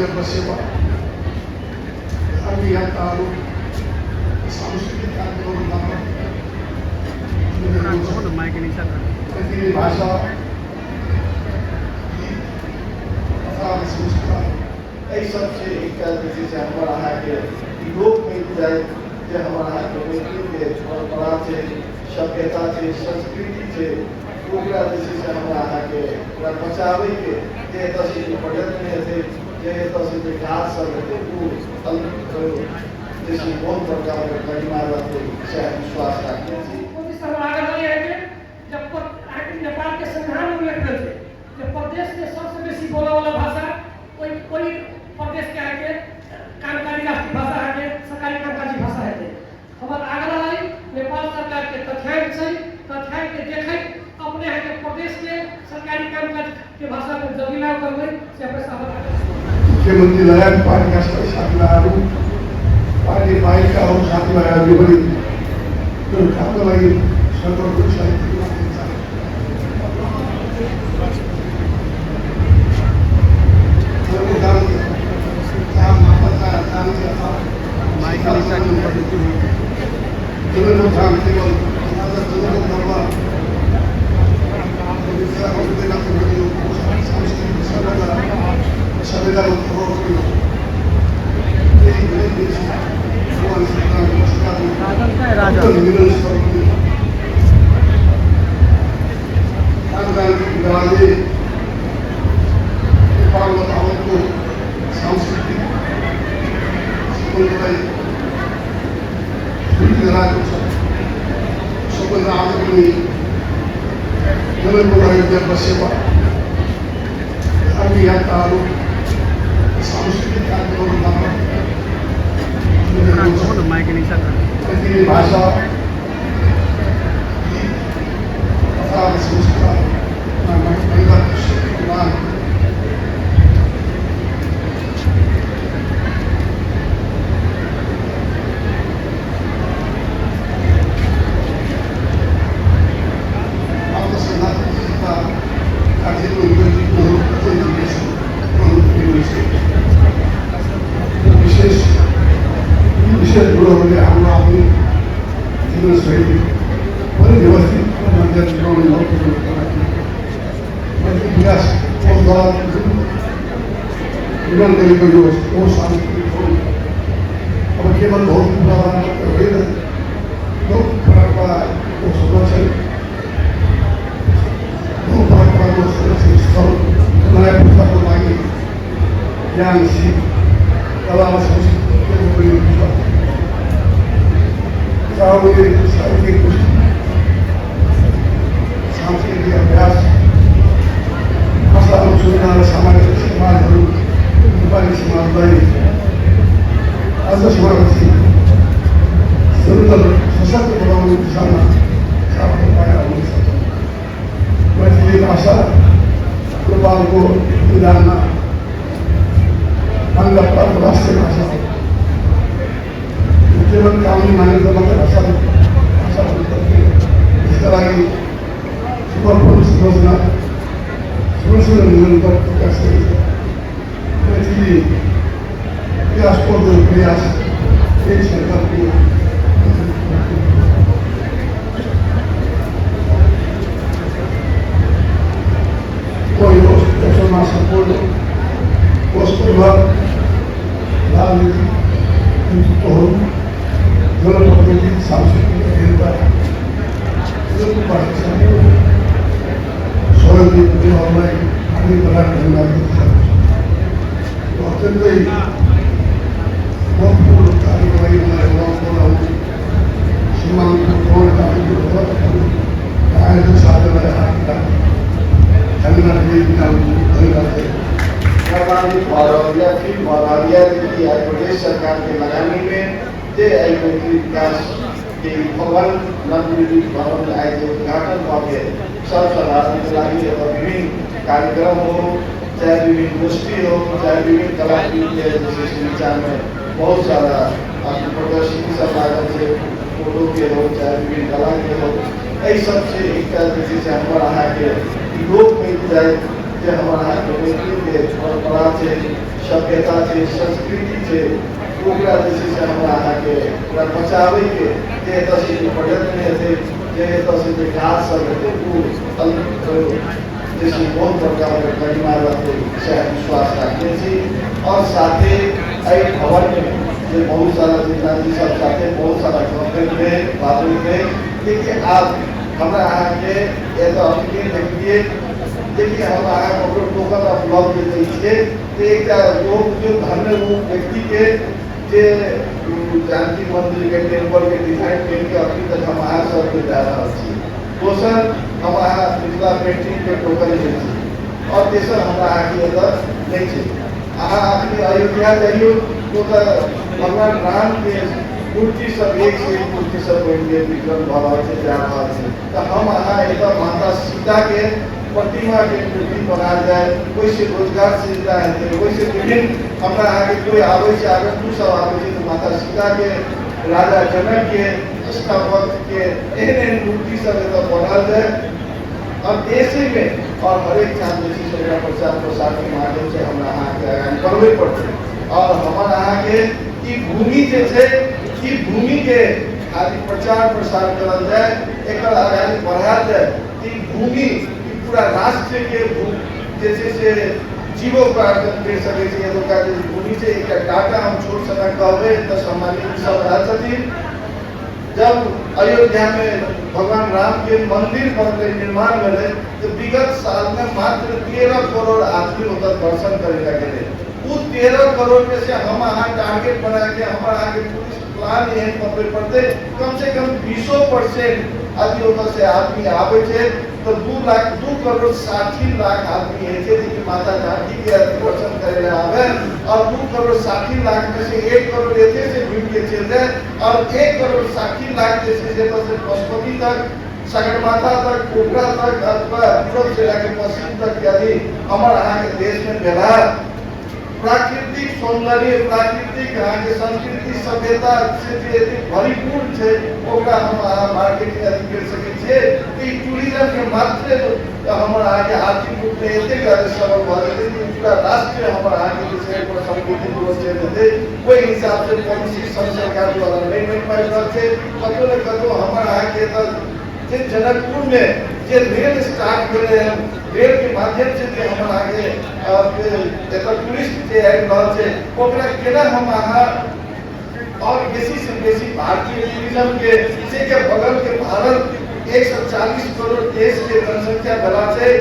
सेवा अभियंताहरू सांस्कृतिक कार्यक्रममा मैथिली भाषा तथा संस्कार यही सबसे एक जैसे से हमारा है कि लोक में जाए जो हमारा है के परंपरा से सभ्यता से संस्कृति से पूरा जैसे से हमारा है कि पूरा बचावे के जे तसे पर्यटन थे जे तसे विकास सब थे वो जैसे बहुत प्रकार के गरिमा रहते से विश्वास रखते हैं जब नेपाल के संविधान में उल्लेख है कि प्रदेश के सबसे बेसी बोला वाला भाषा कोई प्रदेश के आगे कामकाजी राष्ट्रीय भाषा है सरकारी कामकाजी भाषा है हमारे आग्रह है नेपाल सरकार के तथ्यांक के देखे अपने यहाँ के प्रदेश के सरकारी कामकाज के भाषा को जगिला करबै से अपने साथ मुख्यमंत्री लगायत पार्टीका सबै साथीभाइहरू पार्टी बाहिरका अरू साथीभाइहरूले पनि यो कामको लागि सरकारको साहित्य सेवा अभियंताहरू सांस्कृतिक कार्यक्रममा मैथिली भाषा तथा संस्कार विशेष गुरुहरूले हाम्रो आफ्नो जीवनशैली पनि व्यवस्थित विकास निर्माण गरेको यो सांस्कृतिक हो अब केवल भौतिक व्यवहार मात्र होइन लोक परम्पराको संरक्षण लोक परम्पराको संरक्षण स्थल नयाँ पुस्ताको लागि ज्ञान सिप कला संस्कृति साहित्यिक सांस्कृतिक अभ्यास भाषा सुविधा र सामाजिक समाजहरू नेपाली समाजलाई अझ समावेशी सुन्दर सशक्त बनाउने दिशामा सार्थक पाएर हुनेछ मैथिली भाषा नेपालको विधानमा प्राप्त राष्ट्रिय भाषा हो केवल कानूनी मान्यता मात्र भाषा इसका लागि सुपरफुल योजना सुरक्षित निरन्तर प्रकाश मैथिली विकासको प्रयास यही सरकारको सम्पूर्ण वस्तुवाद राजनीतिक नेतृत्वहरू जनप्रतिनिधि सांस्कृतिक नेता सहयोग दिनेहरूलाई हामी प्रदान धन्यवाद दिन चाहन्छु अत्यन्तै महत्त्वपूर्ण कार्यको लागि मलाई बोलाउनु सम्मानको आयोजक साथीलाई हार्दिक धन्यवाद प्रदेश सरकार के लगानी में विकास के भवन नवनिर्मित भवन आज उद्घाटन करके सब सदस्य के लिए विभिन्न कार्यक्रम हो चाहे विभिन्न गोष्ठी हो चाहे विभिन्न कलाकृति के संचार में बहुत सारा प्रदर्शनी सब माध्यम से फोटो के हो चाहे विभिन्न कला के हो यही सबसे एक जैसे हमारा है कि लोक में जाए जे हमारा यहाँ के मैथिली के परंपरा है, सभ्यता है, संस्कृति है, ओकरा जैसे से हमारा यहाँ के पूरा बचावे के जे एतऽ से जो पर्यटन हेतै, जे एतऽ से जो काज सब हेतै ओ जैसे बहुत बड़का गरिमा रहते से विश्वास रखते छी। और साथे एहि भवन में जे बहुत सारा जितना जी सब साथे बहुत सारा गवर्नमेंट में बात में देखिए आप हमारा यहाँ के एतऽ अपने देखिए देखिए हम आया टोकन ऑफ लव जे दै छियै तो एक लोग जो धन्य रूप व्यक्ति के जे जानकी मंदिर के टेम्पल के डिजाइन करके अभी तक हम आया सब के जा रहा छी। दोसर हम आया मिथिला पेंटिंग के टोकन दै छी और तेसर हमरा आगे एतऽ नहीं छै। अहाँ अपने अयोध्या जाइयो तो भगवान राम के मूर्ति सब एक से एक मूर्ति सब बन गए विक्रम भऽ रहल छै जा रहल छै। तो हम अहाँ एतऽ माता सीता के प्रतिमा के मूर्ति बनाल जाए, वैसे रोजगार सृजना है, वैसे विभिन्न हमारा आगे कोई आवे से आगे तू सब आवे तो माता सीता के राजा जनक के कृष्ण भक्त के एहन मूर्ति सब एतऽ बनाल जाए और देशे में और हर एक चांद जैसी प्रचार प्रसार के माध्यम से हमारा यहाँ के आगामी करवे पड़ते और हमारा यहाँ के ई भूमि जे छै ई भूमि के खाली प्रचार प्रसार करल जाए, एक आगामी बढ़ायल जाए। ई भूमि पूरा राष्ट्र के जैसे से जीवोपार्जन कर सके छै। एतुका जे भूमि छै एक डाटा हम छोट समय कहबे तो सम्मानित सब रहल छथिन। जब अयोध्या में भगवान राम के मंदिर बनले निर्माण भेले तो विगत साल में मात्र 13 करोड़ आदमी उधर दर्शन करे लगे। उस 13 करोड़ में से हम यहाँ टारगेट बना के हमारा आगे पुलिस प्लान एहन बनबे पड़ते कम से कम 20% अभी उधर से आदमी आवे छे तो 2 करोड़ 60 लाख आदमी है जे माता जानकी के दर्शन करे आवे और 2 करोड़ 60 लाख में से 1 करोड़ एते से भीड़ के चल जाए और 1 करोड़ 60 लाख जैसे से पशुपति तक सगरमाथा तक कोबरा तक अथवा यूरोप से लेकर पश्चिम तक यदि हमारे यहाँ के देश में बेला प्राकृतिक सौंदर्य प्राकृतिक यहाँ के संस्कृति सभ्यता से भरपूर है ओकरा हम मार्केटिंग आदि कर सके छे। ई टूरिज्म के मात्र हमारा आगे आर्थिक रूप में एते सबल भऽ जेतै कि पूरा राष्ट्र हमारा आगे जे छै ओकर संस्कृति को चल जेतै। ओहि हिसाब से पॉलिसी सब सरकार द्वारा नहीं मिल पाबि रहल छै। कतौ ने कतौ हमारा आगे जे जनकपुर में जे रेल स्टार्ट भेले हैं रेल के माध्यम से जे हमारा आगे एतऽ टूरिस्ट जे आबि रहल छै ओकरा केना हम अहाँ और बेसी से बेसी भारतीय टूरिज्म के से के बगल के भारत 140 करोड़ देश के जनसंख्या बला है।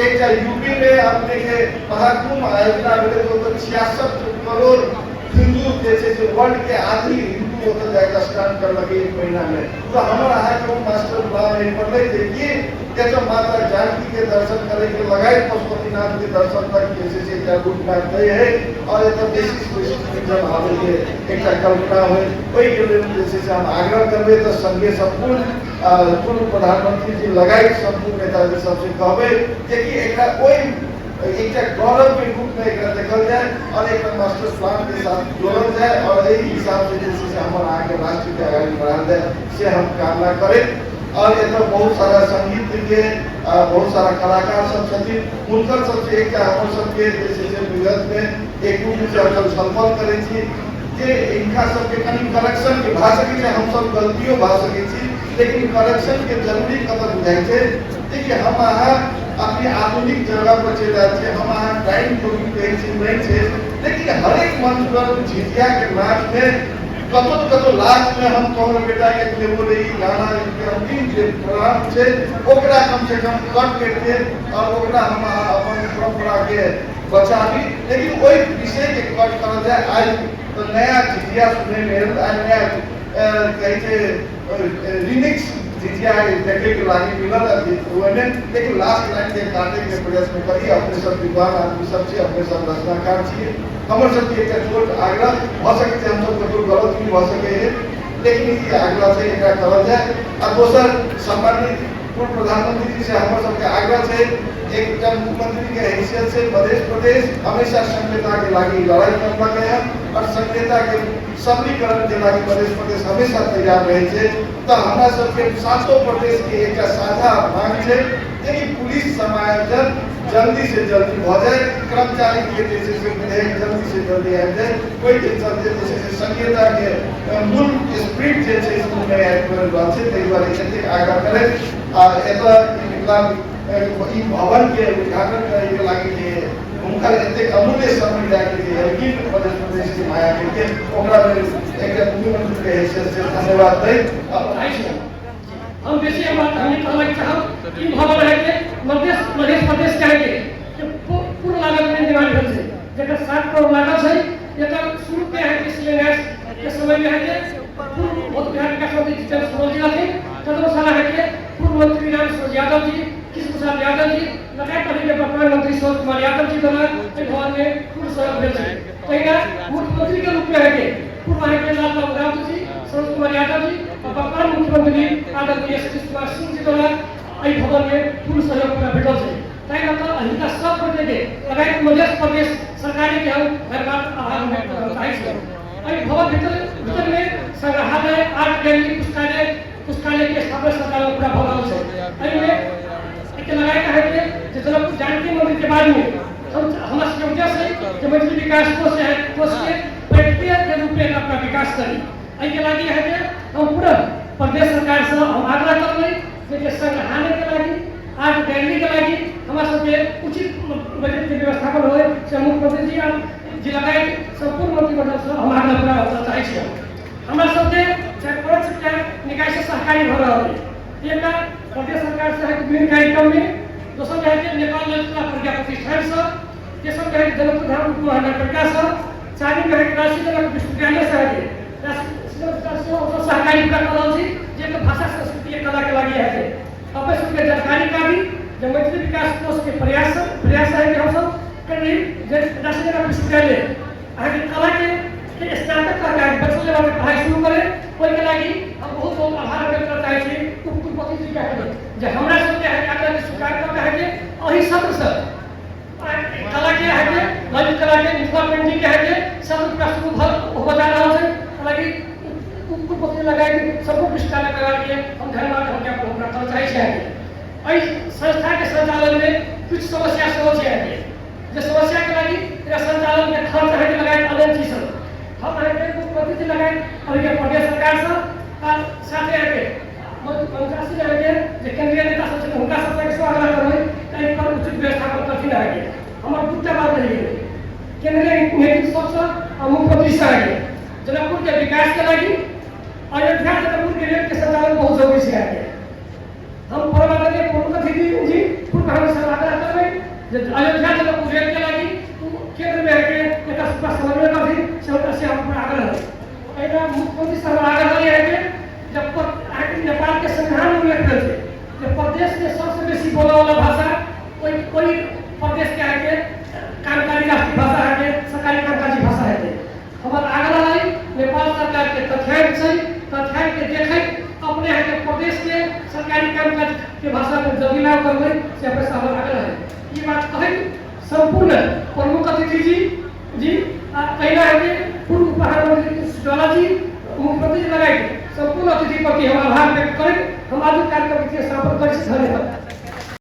एक यूपी में अपने के महाकुंभ आयोजना भेले तो 66 करोड़ हिंदू जैसे जो वर्ल्ड के आधी हिंदू होता जाएगा स्टार्ट कर लगे 1 महीना में। तो हमारा यहाँ के मास्टर प्लान नहीं पड़ रही देखिए जैसे माता जानकी के दर्शन करे के लगाए पशुपतिनाथ के दर्शन तक जैसे से क्या रूट मैप दे है और एक बेसिक जब आवे के एक कल्पना हो वही के लिए जैसे से हम आग्रह करबे तो संघीय संपूर्ण पूर्व प्रधानमंत्री जी लगाए संपूर्ण नेता जी सबसे कहबे कि एकरा कोई एक गौरव के रूप में एक देखल जाए और एक मास्टर प्लान के साथ जोड़ल जाए और यही हिसाब से जैसे से हमारा आगे राष्ट्र के आगे बढ़ाल जाए से हम कामना करें। और ये तो बहुत सारा संगीत के बहुत सारा कलाकार सब छथिन उनकर सबसे एक हम सबके जैसे से विगत में एक रूप से हम संपर्क करे छी जे इनका सबके कहीं करेक्शन के भा सके छै हम सब गलतियों भा सके छी लेकिन करेक्शन के जरूरी कदम बुझाई छै। देखिए हम अहाँ अपनी आधुनिक जगह पर चल जाए थे हम अहाँ टाइम टोकिंग पेंटिंग नहीं थे लेकिन हर एक मंच पर झिझिया के नाच में कतो लास्ट में हम कहल बेटा के बोले गाना के अंतिम जे प्रोग्राम छे ओकरा कम से कम कट करके और ओकरा हम अपन परंपरा के बचाबी लेकिन वही विषय के कट करल जाए। आज तो नया झिझिया सुने में आज नया कहे थे रिमिक्स झिझिया देखे के लागी मिलल है लेकिन लास्ट लाइन के काटे के प्रयास में करी अपने सब विद्वान आदमी सबसे अपने सब रचनाकार छिए हमर सब के एक छोट आग्रह भ सके हम सब कतो गलत भी भ सके है लेकिन ई आग्रह से एकरा करल जाए। और दोसर सम्मानित पूर्व प्रधानमंत्री जी से हमर सब के आग्रह है एक जब मुख्यमंत्री के हैसियत से मध्य प्रदेश हमेशा संहिता के लागी लड़ाई करता गया और संहिता के सबलीकरण के लागी मध्य प्रदेश हमेशा तैयार रहे थे। तो हमरा सबके सातों प्रदेश के एक साझा मांग है कि पुलिस समायोजन जल्दी से जल्दी हो जाए, कर्मचारी के जैसे से विधेयक जल्दी से जल्दी आ जाए, कोई टेंशन जैसे संहिता के मूल स्प्रिट जैसे इसमें ऐड करल बात है। तै बारे एते आगां करे आ एता ई भवन के उद्घाटन करे के लागि जे उनका एते अमूल्य समय जाके जे यकीन मध्य प्रदेश की माया के ओकरा में एक मुख्यमंत्री के हैसियत से धन्यवाद दै। हम बेसी बात हमने कहना चाहब कि भवन है के मध्य प्रदेश के है कि पूर्ण लागत में निर्माण भेल छै, जेकर 7 करोड़ लागत है। एकर शुरू के है कि शिलान्यास के समय में है कि पूर्व बहुत बिहार विकास मंत्री जितेंद्र सोनल जी रहथिन, कदम साला है कि पूर्व मंत्री रामस्वरूप यादव जी, कृष्ण प्रसाद यादव जी लगातार पहले के वर्तमान मंत्री सुरेश कुमार यादव जी द्वारा एहि भवन में पूर्ण सहयोग भेल छै। तहिना मुख्यमंत्री के रूप में है कि पूर्व है कि लाल बाबू राउत जी, सुरेश कुमार यादव जी और वर्तमान मुख्यमंत्री आदरणीय सतीश कुमार सिंह जी द्वारा एहि भवन में पूर्ण सहयोग पूरा भेटल छै। तै मतलब हिनका सब गोटे के लगातार मध्य प्रदेश सरकार के हम धन्यवाद आभार व्यक्त करना चाहै छी। एहि भवन भीतर में संग्रहालय, आर्ट गैलरी, पुस्तकालय के स्थापना सरकार पूरा भऽ रहल छै। एहि में एक लगाया है कि जनक जानकी मंदिर के बारे में हमरा सबके उद्देश्य है कि मैथिली विकास कोष है, कोष के प्रक्रिया के रूप में अपना विकास करी। एहि के लागि है कि हम पूरा प्रदेश सरकार से हम आग्रह करबै कि संग्रहालय के लागि, आर्ट गैलरी के लागि हमरा सबके उचित बजट के व्यवस्थापन होय से मुख्यमंत्री जी और जिला संपूर्ण मंत्रिमंडल से हम आग्रह पूरा करना चाहै छी। हमरा सबके चाहे निकाय से सहकारी भऽ रहल है। एक प्रदेश सरकार से है विभिन्न कार्यक्रम में, दोसर है कि नेपाल ललित कला प्रज्ञा प्रतिष्ठान से, तेसर है कि जनकपुर धाम उपमहानगरपालिका से, चारिम है कि राष्ट्रीय जनक विश्वविद्यालय से है सहकारी पूरा कर रहल छी जे भाषा संस्कृति कला के लागि है कि अपने सबके जानकारी का भी जो मैथिली विकास कोष के प्रयास है कि हम सब करी जे राष्ट्रीय जनक विश्वविद्यालय आगे कला के स्नातक का बैचलर लेवल में पढ़ाई शुरू करे। ओहि के लागि हम बहुत बहुत आभार व्यक्त करना चाहै छी कुलपति जी के जे हमरा सबके है आग्रह स्वीकार करके है कि एहि सत्र से कला के है कि ललित कला के मिथिला पेंटिंग के है कि सत्र का शुरू हो जा रहल छै। हालांकि कुलपति लगाए कि सबको पुरस्कार करवा के हम धन्यवाद हम ज्ञापन करना चाहै छी। एहि संस्था के संचालन में कुछ समस्या सेहो छै जे समस्या के लागि संचालन में खर्च है कि लगाए अलग चीज हम है कि मुख्यमंत्री जी लगाए अभी के प्रदेश सरकार से साथे है कि मंत्रालय है कि जे केंद्रीय नेता सब छै हुनका सब के आग्रह करबै कि पर उचित व्यवस्थापन करथिन है कि हमर दूटा बात रहि गेलै केंद्रीय नेतृत्व सबसे और मुख्यमंत्री से है जनकपुर के विकास के लागि अयोध्या जनकपुर के रेल के संचालन बहुत जरूरी है। हम परमानंद पूर्व अतिथि जी पूर्व हम से आग्रह करबै जे अयोध्या जनकपुर रेल के लागि केंद्र में है कि एक समन्वय करथिन से हम आग्रह है। एना मुख्यमंत्री से आग्रह है कि जब नेपाल के संविधान में उल्लेख है कि प्रदेश के सबसे बेसी बोला वाला भाषा कोई प्रदेश के है कि कार्यकारी राष्ट्रीय भाषा है कि सरकारी कामकाजी भाषा है। हमारा आग्रह है नेपाल सरकार के तथ्यांक के देखे अपने है कि प्रदेश के सरकारी कामकाज के भाषा में जमीला करबै से अपने हमारा आग्रह है। ये बात कहे संपूर्ण प्रमुख अतिथि जी पहला है कि पूर्व प्रधानमंत्री ज्वाला जी मुख्यमंत्री लगाए संपूर्ण अतिथि प्रति हम आभार व्यक्त करें। हम आज कार्यक्रम के समापन करें। धन्यवाद।